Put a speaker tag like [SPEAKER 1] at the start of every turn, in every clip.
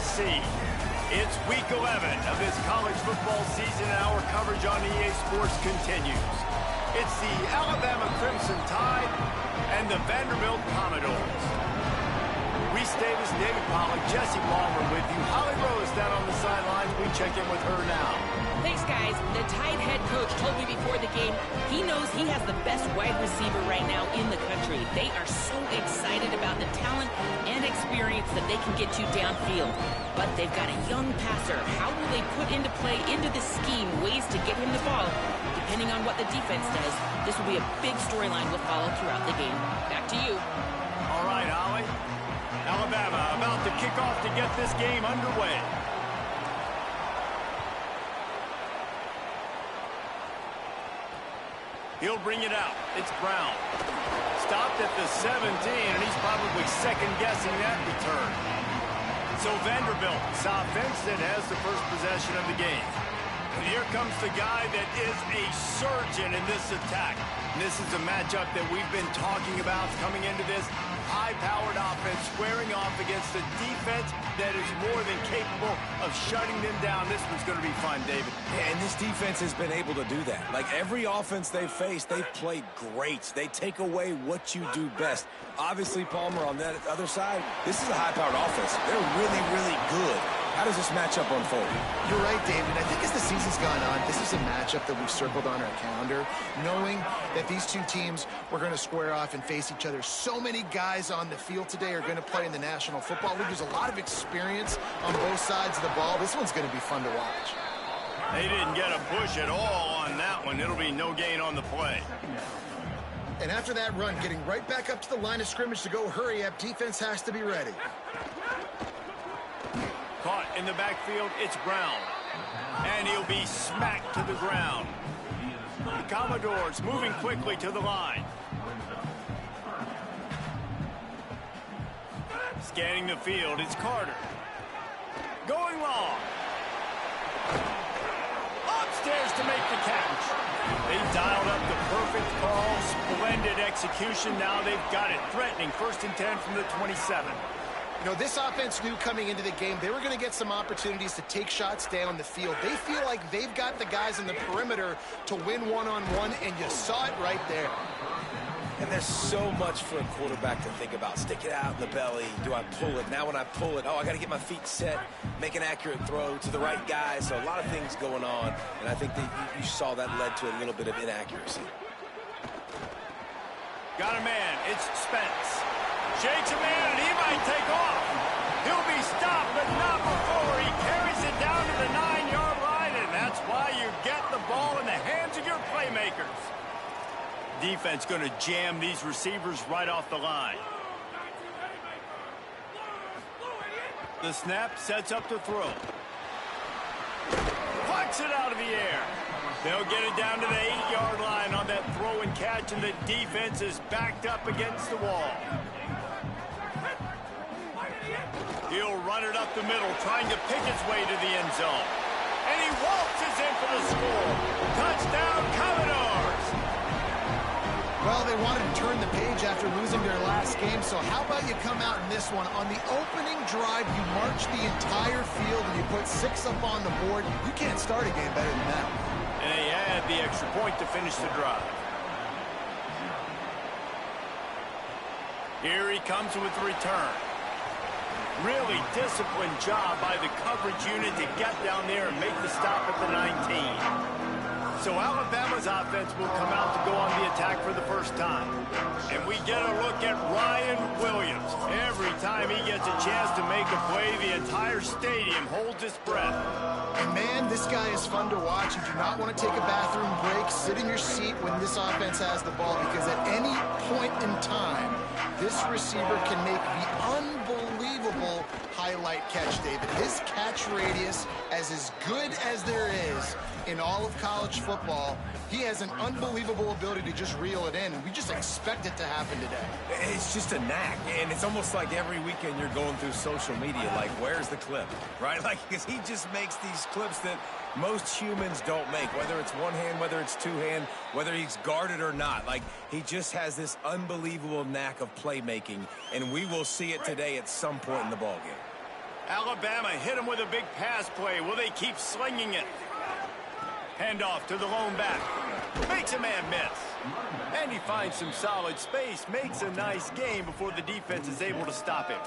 [SPEAKER 1] see. It's week 11 of this college football season, and our coverage on EA Sports continues. It's the Alabama Crimson Tide and the Vanderbilt Commodores. Reese Davis, David Pollack, Jesse Palmer with you. Holly Rose down on the sidelines. We check in with her now.
[SPEAKER 2] Thanks, guys. The Tide head coach told me before the game he knows he has the best wide receiver right now in the country. They are so excited about the talent and experience that they can get you downfield. But they've got a young passer. How will they put into play, into the scheme, ways to get him the ball? Depending on what the defense does, this will be a big storyline we'll follow throughout the game. Back to you.
[SPEAKER 1] All right, Holly. Alabama about to kick off to get this game underway. He'll bring it out. It's Brown. Stopped at the 17, and he's probably second-guessing that return. So Vanderbilt's offense that has the first possession of the game. And here comes the guy that is a surgeon in this attack. And this is a matchup that we've been talking about coming into this high-powered offense, squaring off against a defense that is more than capable of shutting them down. This one's going to be fun, David.
[SPEAKER 3] Yeah, and this defense has been able to do that. Like every offense they've faced, they've played great. They take away what you do best. Obviously, Palmer, on that other side, this is a high-powered offense. They're really, really good. How does this matchup unfold?
[SPEAKER 4] You're right, David. I think as the season's gone on, this is a matchup that we've circled on our calendar, knowing that these two teams were going to square off and face each other. So many guys on the field today are going to play in the National Football League. There's a lot of experience on both sides of the ball. This one's going to be fun to watch.
[SPEAKER 1] They didn't get a push at all on that one. It'll be no gain on the play.
[SPEAKER 4] And after that run, getting right back up to the line of scrimmage to go hurry up, defense has to be ready.
[SPEAKER 1] Caught in the backfield, it's Brown. And he'll be smacked to the ground. The Commodores moving quickly to the line. Scanning the field, it's Carter. Going long. Upstairs to make the catch. They dialed up the perfect call, splendid execution. Now they've got it threatening. 1st and 10 from the 27.
[SPEAKER 4] You know, this offense knew coming into the game they were going to get some opportunities to take shots down the field. They feel like they've got the guys in the perimeter to win one-on-one, and you saw it right there.
[SPEAKER 3] And there's so much for a quarterback to think about. Stick it out in the belly. Do I pull it? Now when I pull it, oh, I got to get my feet set, make an accurate throw to the right guy. So a lot of things going on, and I think that you saw that led to a little bit of inaccuracy.
[SPEAKER 1] Got a man. It's Spence. Shakes a man, and he might take off. He'll be stopped, but not before he carries it down to the 9-yard line, and that's why you get the ball in the hands of your playmakers. Defense going to jam these receivers right off the line. The snap sets up to throw. Plucks it out of the air. They'll get it down to the 8-yard line on that throw and catch, and the defense is backed up against the wall. He'll run it up the middle, trying to pick his way to the end zone. And he waltzes in for the score. Touchdown, Commodores!
[SPEAKER 4] Well, they wanted to turn the page after losing their last game, so how about you come out in this one? On the opening drive, you march the entire field and you put 6 up on the board. You can't start a game better than that.
[SPEAKER 1] And they add the extra point to finish the drive. Here he comes with the return. Really disciplined job by the coverage unit to get down there and make the stop at the 19. So Alabama's offense will come out to go on the attack for the first time. And we get a look at Ryan Williams. Every time he gets a chance to make a play, the entire stadium holds its breath.
[SPEAKER 4] And man, this guy is fun to watch. You do not want to take a bathroom break. Sit in your seat when this offense has the ball, because at any point in time, this receiver can make the unbelievable highlight catch, David. His catch radius is as good as there is in all of college football. He has an unbelievable ability to just reel it in, and we just expect it to happen today.
[SPEAKER 3] It's just a knack, and it's almost like every weekend you're going through social media, like, where's the clip, right? Like, because he just makes these clips that most humans don't make, whether it's one hand, whether it's two hand, whether he's guarded or not. Like, he just has this unbelievable knack of playmaking, and we will see it today at some point in the ballgame.
[SPEAKER 1] Alabama hit him with a big pass play. Will they keep slinging it? Handoff to the lone back. Makes a man miss. And he finds some solid space. Makes a nice game before the defense is able to stop him.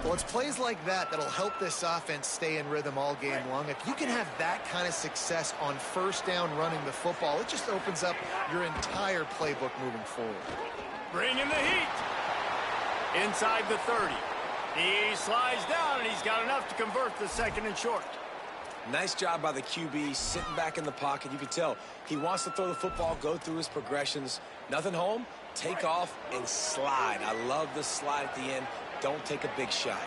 [SPEAKER 4] Well, it's plays like that that'll help this offense stay in rhythm all game long. If you can have that kind of success on first down running the football, it just opens up your entire playbook moving forward.
[SPEAKER 1] Bring in the heat. Inside the 30. He slides down, and he's got enough to convert the second and short.
[SPEAKER 3] Nice job by the QB, sitting back in the pocket. You can tell he wants to throw the football, go through his progressions. Nothing home, take off, and slide. I love the slide at the end. Don't take a big shot.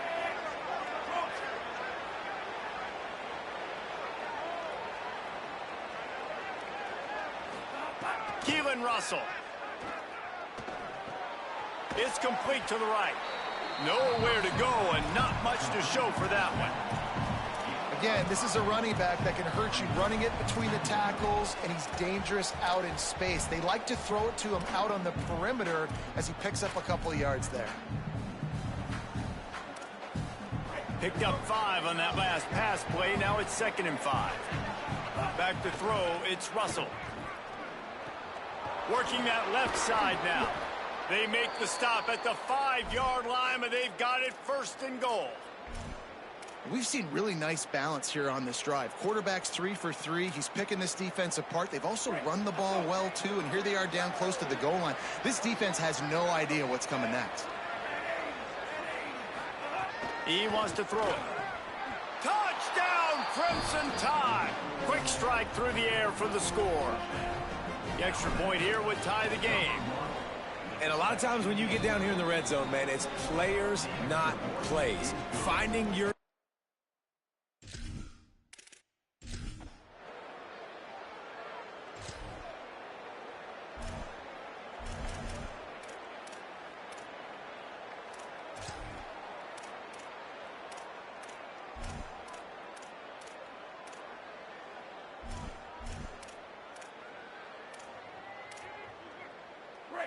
[SPEAKER 1] Keelan Russell. It's complete to the right. Nowhere to go and not much to show for that one.
[SPEAKER 4] Again, this is a running back that can hurt you running it between the tackles, and he's dangerous out in space. They like to throw it to him out on the perimeter as he picks up a couple of yards there.
[SPEAKER 1] Picked up 5 on that last pass play. Now it's 2nd and 5. Back to throw, it's Russell. Working that left side now. They make the stop at the 5-yard line, but they've got it 1st and goal.
[SPEAKER 4] We've seen really nice balance here on this drive. Quarterback's 3 for 3. He's picking this defense apart. They've also run the ball well, too, and here they are down close to the goal line. This defense has no idea what's coming next.
[SPEAKER 1] He wants to throw it. Touchdown, Crimson Tide. Quick strike through the air for the score. The extra point here would tie the game.
[SPEAKER 3] And a lot of times when you get down here in the red zone, man, it's players, not plays. Finding your...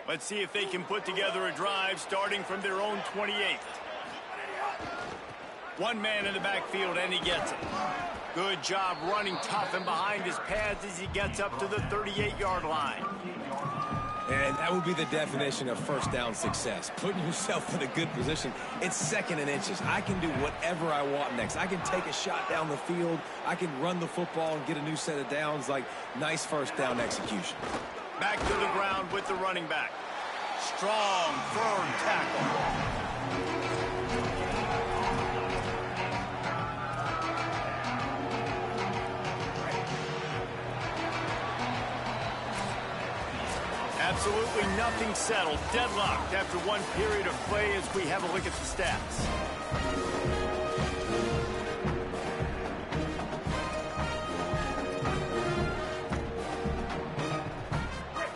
[SPEAKER 1] Let's see if they can put together a drive starting from their own 28. One man in the backfield, and he gets it. Good job running tough and behind his pads as he gets up to the 38-yard line.
[SPEAKER 3] And that would be the definition of first down success. Putting yourself in a good position. It's 2nd and inches. I can do whatever I want next. I can take a shot down the field. I can run the football and get a new set of downs. Like, nice first down execution.
[SPEAKER 1] Back to the ground with the running back. Strong, firm tackle. Absolutely nothing settled. Deadlocked after one period of play as we have a look at the stats.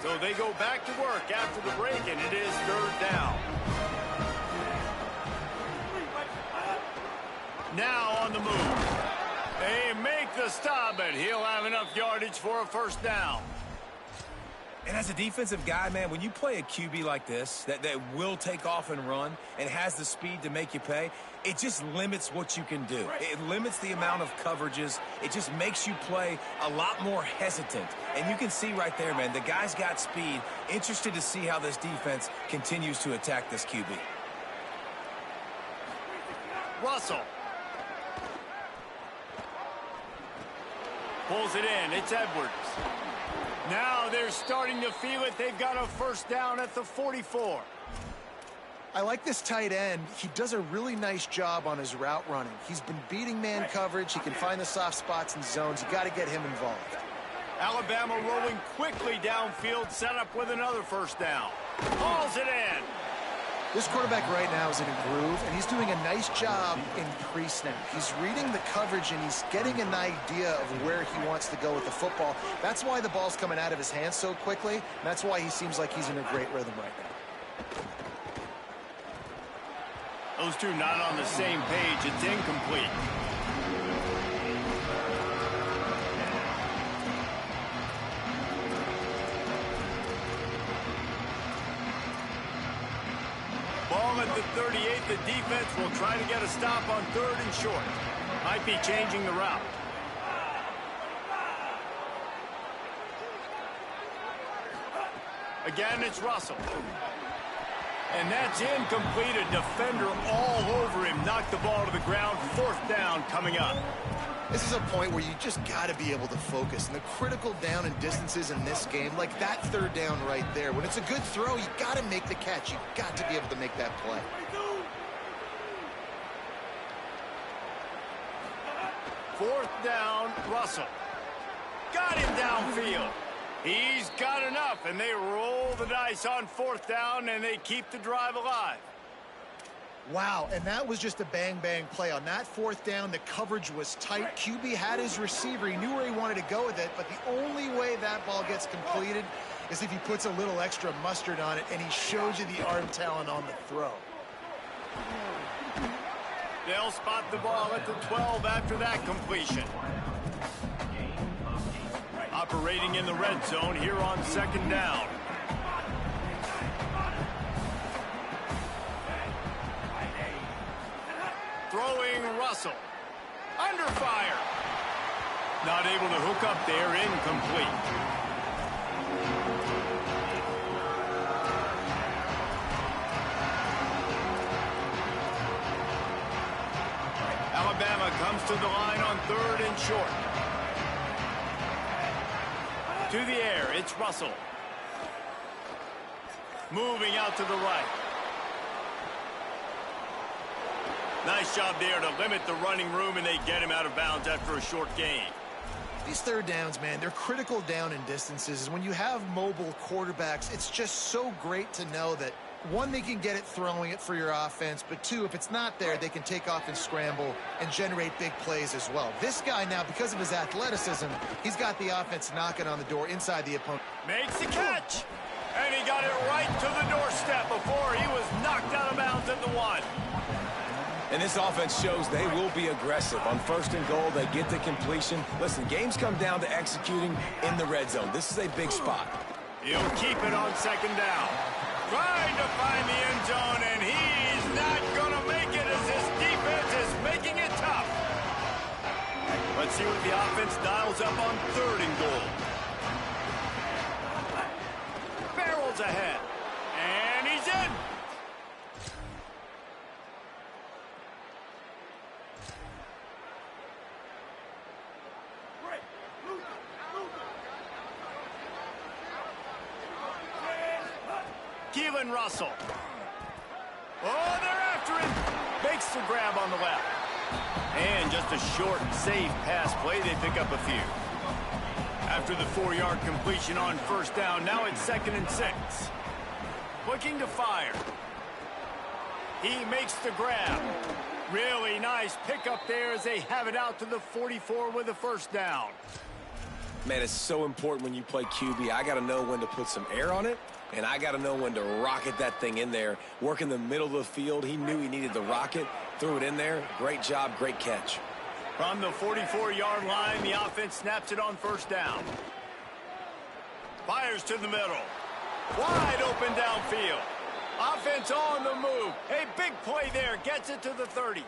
[SPEAKER 1] So they go back to work after the break, and it is 3rd down. Now on the move. They make the stop, and he'll have enough yardage for a first down.
[SPEAKER 3] And as a defensive guy, man, when you play a QB like this that will take off and run and has the speed to make you pay, it just limits what you can do. It limits the amount of coverages. It just makes you play a lot more hesitant. And you can see right there, man, the guy's got speed. Interested to see how this defense continues to attack this QB.
[SPEAKER 1] Russell. Pulls it in. It's Edwards. Now they're starting to feel it. They've got a first down at the 44.
[SPEAKER 4] I like this tight end. He does a really nice job on his route running. He's been beating man coverage. He can find the soft spots and zones. You got to get him involved.
[SPEAKER 1] Alabama rolling quickly downfield, set up with another first down. Hauls it in.
[SPEAKER 4] This quarterback right now is in a groove, and he's doing a nice job in pre-snap. He's reading the coverage, and he's getting an idea of where he wants to go with the football. That's why the ball's coming out of his hands so quickly, and that's why he seems like he's in a great rhythm right now.
[SPEAKER 1] Those two not on the same page. It's incomplete. Ball at the 38, the defense will try to get a stop on 3rd and short. Might be changing the route. Again, it's Russell. And that's incomplete. A defender all over him. Knocked the ball to the ground. 4th down coming up.
[SPEAKER 4] This is a point where you just got to be able to focus. And the critical down and distances in this game, like that 3rd down right there, when it's a good throw, you got to make the catch. You got to be able to make that play.
[SPEAKER 1] Fourth down, Russell. Got him downfield. He's got enough, and they roll the dice on 4th down, and they keep the drive alive.
[SPEAKER 4] Wow, and that was just a bang-bang play. On that 4th down, the coverage was tight. QB had his receiver. He knew where he wanted to go with it, but the only way that ball gets completed is if he puts a little extra mustard on it, and he shows you the arm talent on the throw.
[SPEAKER 1] They'll spot the ball at the 12 after that completion. Operating in the red zone here on 2nd down. Throwing Russell. Under fire. Not able to hook up there. Incomplete. Alabama comes to the line on 3rd and short. To the air, it's Russell. Moving out to the right. Nice job there to limit the running room, and they get him out of bounds after a short gain.
[SPEAKER 4] These 3rd downs, man, they're critical down and distances. When you have mobile quarterbacks, it's just so great to know that, 1, they can get it throwing it for your offense, but 2, if it's not there, they can take off and scramble and generate big plays as well. This guy now, because of his athleticism, he's got the offense knocking on the door inside the opponent.
[SPEAKER 1] Makes the catch, and he got it right to the doorstep before he was knocked out of bounds at the 1.
[SPEAKER 3] And this offense shows they will be aggressive. On 1st and goal, they get the completion. Listen, games come down to executing in the red zone. This is a big spot.
[SPEAKER 1] He'll keep it on 2nd down. Trying to find the end zone, and he's not going to make it as his defense is making it tough. Let's see what the offense dials up on 3rd and goal. Barrels ahead, and he's in. Russell. Oh, they're after him. Makes the grab on the left. And just a short, safe pass play. They pick up a few. After the 4-yard completion on 1st down, now it's 2nd and 6. Looking to fire. He makes the grab. Really nice pickup there as they have it out to the 44 with a 1st down.
[SPEAKER 3] Man, it's so important when you play QB. I got to know when to put some air on it, and I got to know when to rocket that thing in there. Work in the middle of the field. He knew he needed the rocket, threw it in there. Great job, great catch.
[SPEAKER 1] From the 44-yard line, the offense snaps it on 1st down. Fires to the middle. Wide open downfield. Offense on the move. A big play there. Gets it to the 30.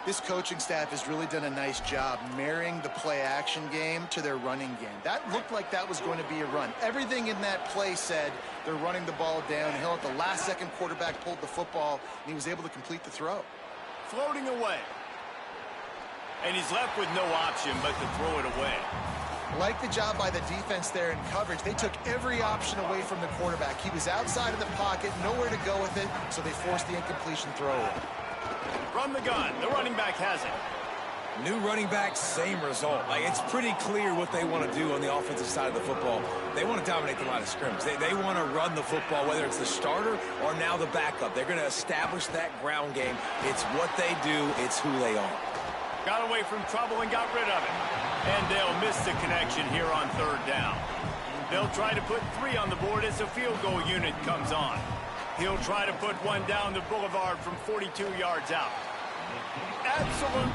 [SPEAKER 4] This coaching staff has really done a nice job marrying the play-action game to their running game. That looked like that was going to be a run. Everything in that play said they're running the ball downhill. At the last second, quarterback pulled the football, and he was able to complete the throw.
[SPEAKER 1] Floating away. And he's left with no option but to throw it away.
[SPEAKER 4] Like the job by the defense there in coverage. They took every option away from the quarterback. He was outside of the pocket, nowhere to go with it, so they forced the incompletion throw away.
[SPEAKER 1] From the gun, the running back has it.
[SPEAKER 3] New running back, same result. Like, it's pretty clear what they want to do on the offensive side of the football. They want to dominate the line of scrimmage. They want to run the football, whether it's the starter or now the backup. They're going to establish that ground game. It's what they do. It's who they are.
[SPEAKER 1] Got away from trouble and got rid of it. And they'll miss the connection here on 3rd down. They'll try to put 3 on the board as the field goal unit comes on. He'll try to put one down the boulevard from 42 yards out. Absolute.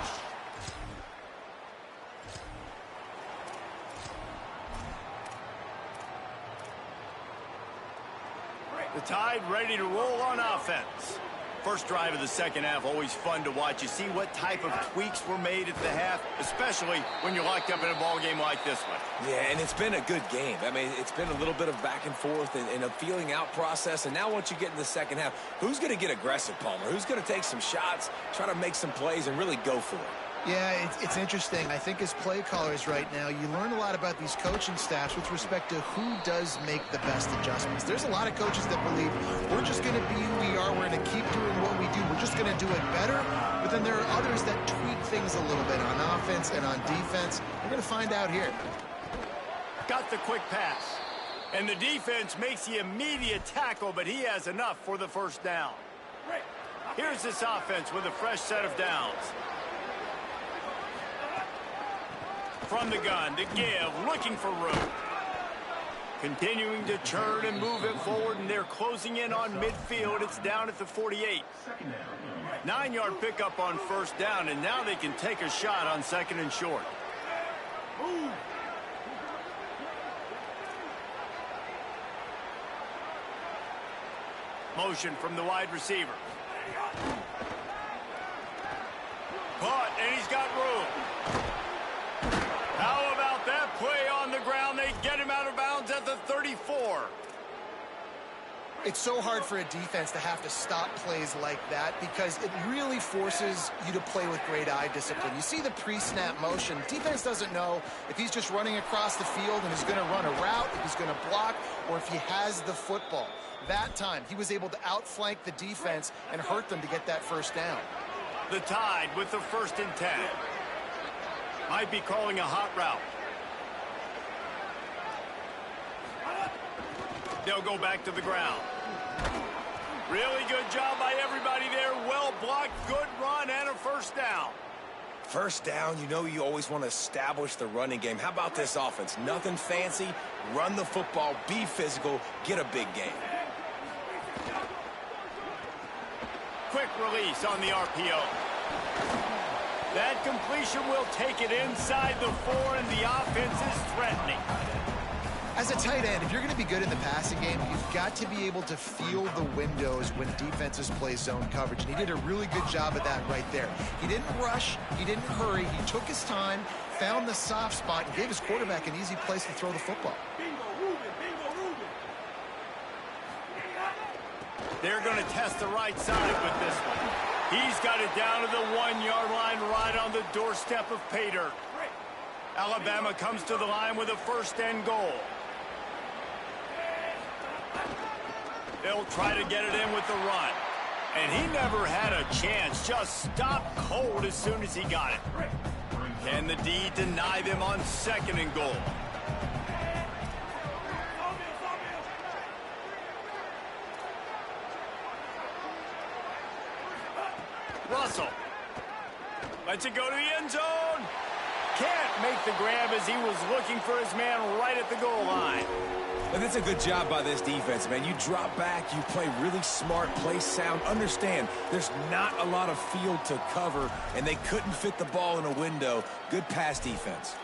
[SPEAKER 1] The Tide ready to roll on offense. First drive of the second half, always fun to watch. You see what type of tweaks were made at the half, especially when you're locked up in a ball game like this one.
[SPEAKER 3] Yeah, and it's been a good game. I mean, it's been a little bit of back and forth and a feeling out process. And now once you get in the second half, who's going to get aggressive, Palmer? Who's going to take some shots, try to make some plays, and really go for it?
[SPEAKER 4] Yeah, it's interesting. I think as play callers right now, you learn a lot about these coaching staffs with respect to who does make the best adjustments. There's a lot of coaches that believe we're just going to be who we are. We're going to keep doing what we do. We're just going to do it better. But then there are others that tweak things a little bit on offense and on defense. We're going to find out here.
[SPEAKER 1] Got the quick pass. And the defense makes the immediate tackle, but he has enough for the first down. Here's this offense with a fresh set of downs. From the gun to give, looking for room. Continuing to churn and move it forward, and they're closing in on midfield. It's down at the 48. 9-yard pickup on first down, and now they can take a shot on second and short. Motion from the wide receiver. Caught, and he's got room. How about that play on the ground? They get him out of bounds at the 34.
[SPEAKER 4] It's so hard for a defense to have to stop plays like that because it really forces you to play with great eye discipline. You see the pre-snap motion. Defense doesn't know if he's just running across the field and is going to run a route, if he's going to block, or if he has the football. That time, he was able to outflank the defense and hurt them to get that first down.
[SPEAKER 1] The Tide with the 1st and 10. Might be calling a hot route. They'll go back to the ground. Really good job by everybody there. Well blocked, good run, and a first down.
[SPEAKER 3] First down, you know you always want to establish the running game. How about this offense? Nothing fancy. Run the football, be physical, get a big gain.
[SPEAKER 1] Quick release on the RPO. That completion will take it inside the 4, and the offense is threatening.
[SPEAKER 4] As a tight end, if you're going to be good in the passing game, you've got to be able to feel the windows when defenses play zone coverage. And he did a really good job of that right there. He didn't rush. He didn't hurry. He took his time, found the soft spot, and gave his quarterback an easy place to throw the football.
[SPEAKER 1] They're going to test the right side with this one. He's got it down to the 1-yard line, right on the doorstep of pay dirt. Alabama comes to the line with a 1st and goal. They'll try to get it in with the run. And he never had a chance, just stopped cold as soon as he got it. Can the D deny them on 2nd and goal? Russell lets it go to the end zone. Can't make the grab as he was looking for his man right at the goal line.
[SPEAKER 3] And that's a good job by this defense, man. You drop back, you play really smart, play sound. Understand, there's not a lot of field to cover, and they couldn't fit the ball in a window. Good pass defense.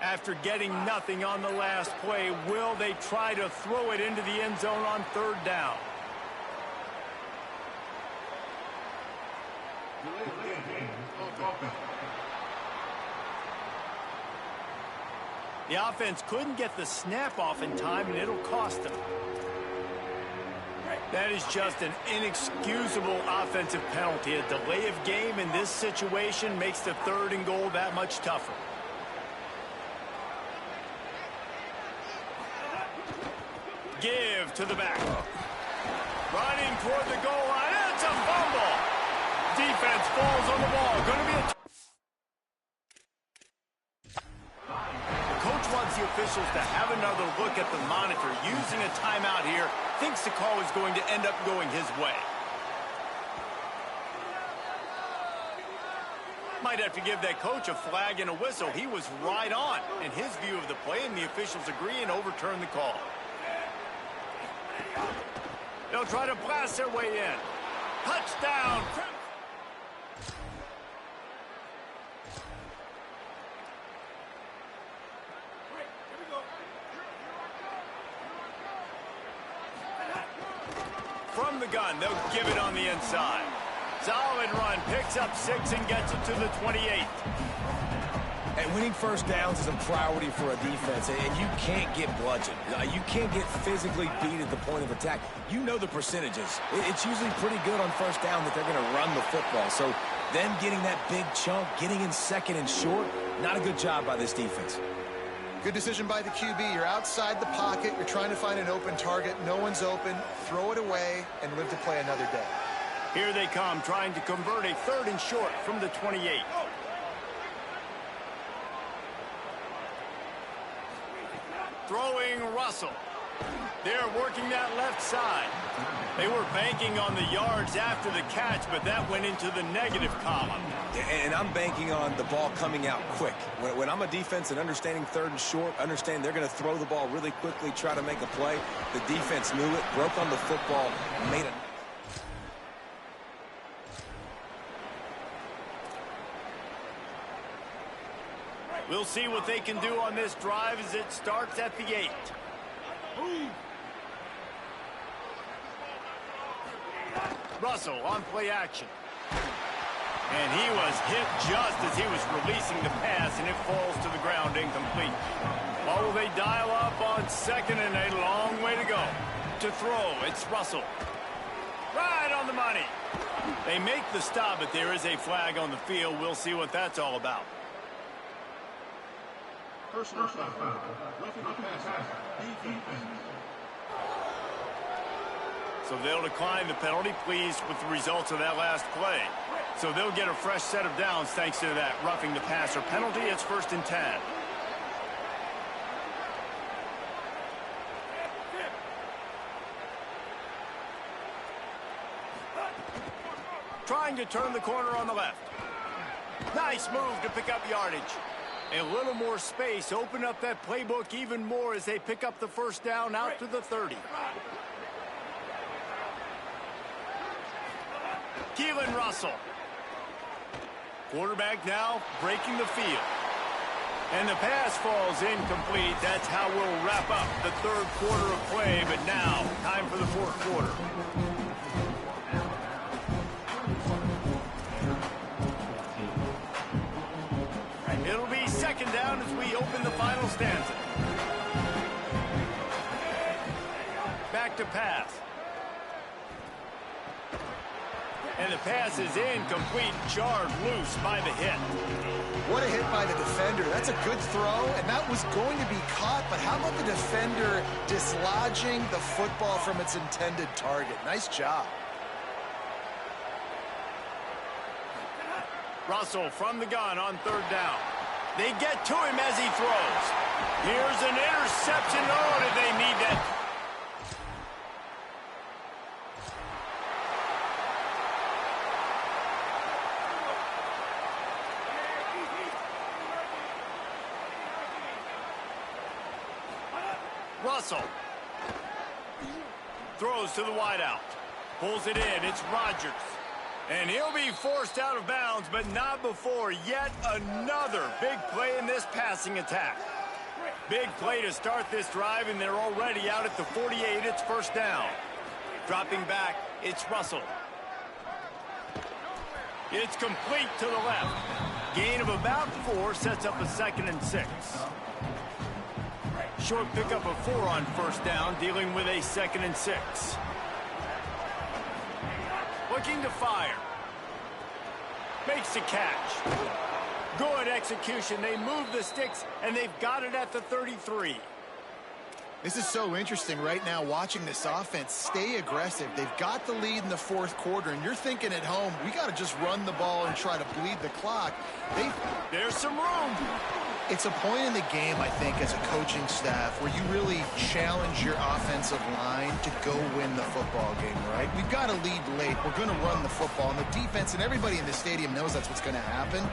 [SPEAKER 1] After getting nothing on the last play, will they try to throw it into the end zone on 3rd down? The offense couldn't get the snap off in time, and it'll cost them. That is just an inexcusable offensive penalty. A delay of game in this situation makes the 3rd and goal that much tougher. Give to the back. Running toward the goal line. It's a fumble. Defense falls on the ball. Going to be a... The coach wants the officials to have another look at the monitor. Using a timeout here. Thinks the call is going to end up going his way. Might have to give that coach a flag and a whistle. He was right on in his view of the play, and the officials agree and overturn the call. They'll try to blast their way in. Touchdown. from the gun. They'll give it on the inside. Solid run, picks up 6 and gets it to the 28.
[SPEAKER 3] And winning first downs is a priority for a defense, and you can't get bludgeoned. You can't get physically beat at the point of attack. You know the percentages. It's usually pretty good on first down that they're going to run the football. So them getting that big chunk, getting in second and short, not a good job by this defense.
[SPEAKER 4] Good decision by the QB. You're outside the pocket. You're trying to find an open target. No one's open. Throw it away and live to play another day.
[SPEAKER 1] Here they come, trying to convert a 3rd and short from the 28. Throwing Russell. They're working that left side. They were banking on the yards after the catch, but that went into the negative column.
[SPEAKER 3] And I'm banking on the ball coming out quick. When I'm a defense and understanding 3rd and short, understand they're going to throw the ball really quickly, try to make a play. The defense knew it, broke on the football, made it.
[SPEAKER 1] We'll see what they can do on this drive as it starts at the 8. Russell on play action. And he was hit just as he was releasing the pass, and it falls to the ground incomplete. Or will they dial up on 2nd and a long way to go? To throw, it's Russell. Right on the money. They make the stop, but there is a flag on the field. We'll see what that's all about.
[SPEAKER 5] Personal foul. Roughing the passer. Defense.
[SPEAKER 1] So they'll decline the penalty, pleased with the results of that last play. So they'll get a fresh set of downs thanks to that roughing the passer penalty. It's 1st and 10. Trying to turn the corner on the left. Nice move to pick up yardage. A little more space, open up that playbook even more as they pick up the 1st down out to the 30. Keelan Russell. Quarterback now breaking the field. And the pass falls incomplete. That's how we'll wrap up the 3rd quarter of play. But now, time for the 4th quarter. It'll be 2nd down as we open the final stanza. Back to pass. And the pass is incomplete, jarred loose by the hit.
[SPEAKER 4] What a hit by the defender. That's a good throw, and that was going to be caught, but how about the defender dislodging the football from its intended target? Nice job.
[SPEAKER 1] Russell from the gun on 3rd down. They get to him as he throws. Here's an interception. Oh, did they need that? Russell throws to the wideout. Pulls it in. It's Rodgers. And he'll be forced out of bounds, but not before yet another big play in this passing attack. Big play to start this drive, and they're already out at the 48. It's 1st down. Dropping back, it's Russell. It's complete to the left. Gain of about 4 sets up a 2nd and 6. Short pickup of 4 on 1st down, dealing with a 2nd and 6. Looking to fire. Makes the catch. Good execution. They move the sticks, and they've got it at the 33.
[SPEAKER 4] This is so interesting right now watching this offense stay aggressive. They've got the lead in the 4th quarter, and you're thinking at home, we got to just run the ball and try to bleed the clock.
[SPEAKER 1] There's some room.
[SPEAKER 4] It's a point in the game, I think, as a coaching staff where you really challenge your offensive line to go win the football game, right? We've got to lead late. We're going to run the football, and the defense and everybody in the stadium knows that's what's going to happen.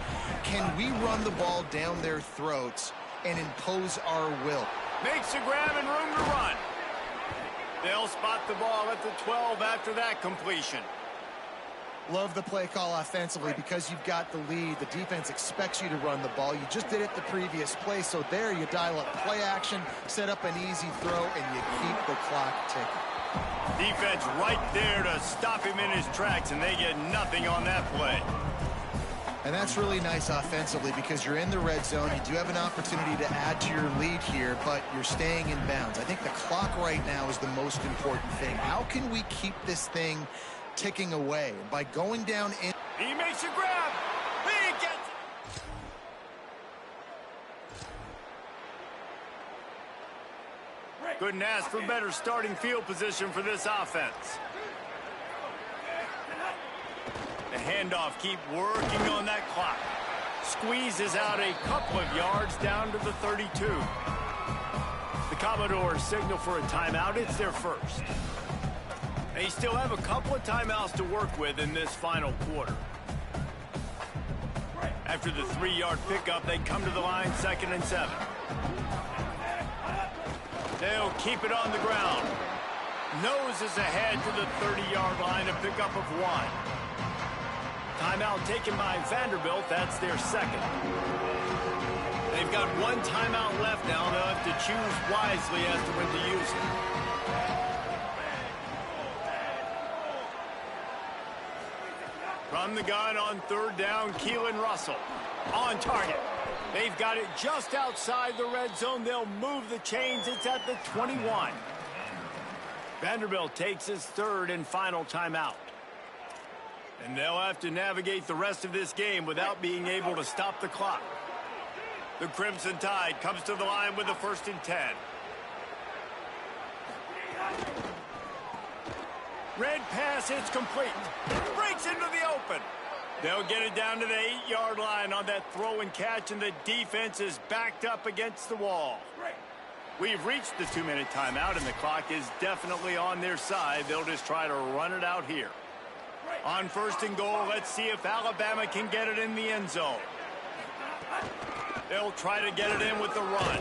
[SPEAKER 4] Can we run the ball down their throats and impose our will?
[SPEAKER 1] Makes a grab and room to run. They'll spot the ball at the 12 after that completion.
[SPEAKER 4] Love the play call offensively because you've got the lead. The defense expects you to run the ball. You just did it the previous play, so there you dial up play action, set up an easy throw, and you keep the clock ticking.
[SPEAKER 1] Defense right there to stop him in his tracks, and they get nothing on that play.
[SPEAKER 4] And that's really nice offensively because you're in the red zone. You do have an opportunity to add to your lead here, but you're staying in bounds. I think the clock right now is the most important thing. How can we keep this thing ticking away? By going down in...
[SPEAKER 1] He makes a grab. He gets it. Couldn't ask for better starting field position for this offense. The handoff, keep working on that clock. Squeezes out a couple of yards down to the 32. The Commodores signal for a timeout. It's their first. They still have a couple of timeouts to work with in this final quarter. After the 3-yard pickup, they come to the line 2nd and 7. They'll keep it on the ground. Noses ahead to the 30-yard line, a pickup of 1. Timeout taken by Vanderbilt. That's their second. They've got 1 timeout left now. They'll have to choose wisely as to when to use it. From the gun on 3rd down, Keelan Russell on target. They've got it just outside the red zone. They'll move the chains. It's at the 21. Vanderbilt takes his 3rd and final timeout. And they'll have to navigate the rest of this game without being able to stop the clock. The Crimson Tide comes to the line with a 1st and 10. Red pass, it's complete. Breaks into the open. They'll get it down to the 8-yard line on that throw and catch, and the defense is backed up against the wall. We've reached the 2-minute timeout, and the clock is definitely on their side. They'll just try to run it out here. On 1st and goal, let's see if Alabama can get it in the end zone. They'll try to get it in with the run.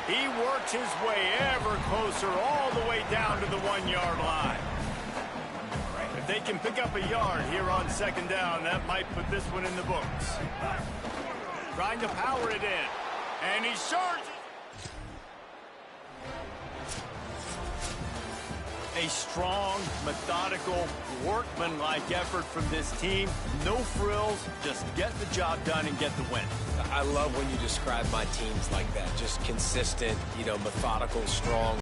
[SPEAKER 1] He works his way ever closer all the way down to the 1-yard line. If they can pick up a yard here on 2nd down, that might put this one in the books. Trying to power it in. And he surges. A strong, methodical, workmanlike effort from this team. No frills, just get the job done and get the win.
[SPEAKER 3] I love when you describe my teams like that. Just consistent, methodical, strong.